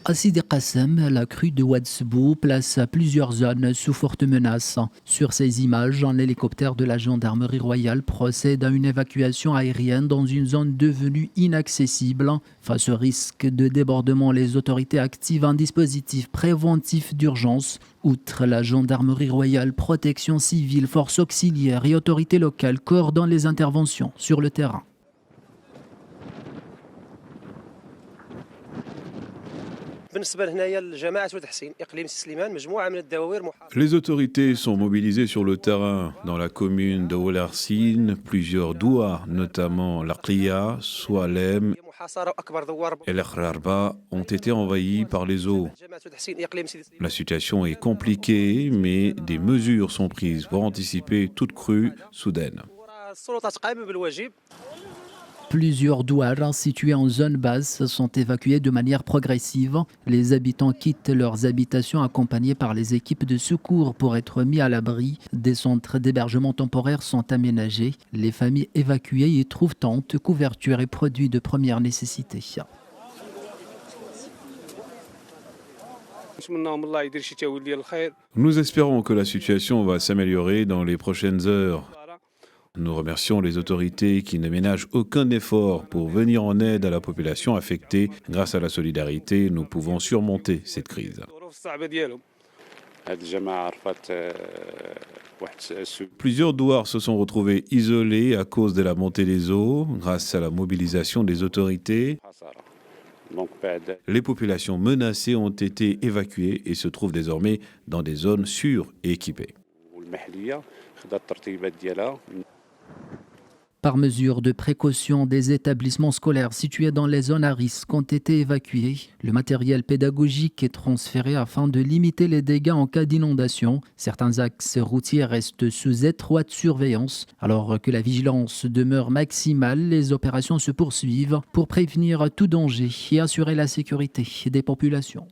À Sidi Qassem, la crue de Ouadesbou place plusieurs zones sous forte menace. Sur ces images, un hélicoptère de la gendarmerie royale procède à une évacuation aérienne dans une zone devenue inaccessible. Face au risque de débordement, les autorités activent un dispositif préventif d'urgence. Outre la gendarmerie royale, protection civile, forces auxiliaires et autorités locales coordonnent les interventions sur le terrain. Les autorités sont mobilisées sur le terrain. Dans la commune de Ouelarsine, plusieurs douars, notamment l'Aqliya, Soualem et l'Ekhrarba, ont été envahis par les eaux. La situation est compliquée, mais des mesures sont prises pour anticiper toute crue soudaine. Plusieurs douars situés en zone basse sont évacués de manière progressive. Les habitants quittent leurs habitations accompagnés par les équipes de secours pour être mis à l'abri. Des centres d'hébergement temporaire sont aménagés. Les familles évacuées y trouvent tentes, couvertures et produits de première nécessité. Nous espérons que la situation va s'améliorer dans les prochaines heures. Nous remercions les autorités qui ne ménagent aucun effort pour venir en aide à la population affectée. Grâce à la solidarité, nous pouvons surmonter cette crise. Plusieurs douars se sont retrouvés isolés à cause de la montée des eaux. Grâce à la mobilisation des autorités, les populations menacées ont été évacuées et se trouvent désormais dans des zones sûres et équipées. Par mesure de précaution, des établissements scolaires situés dans les zones à risque ont été évacués. Le matériel pédagogique est transféré afin de limiter les dégâts en cas d'inondation. Certains axes routiers restent sous étroite surveillance. Alors que la vigilance demeure maximale, les opérations se poursuivent pour prévenir tout danger et assurer la sécurité des populations.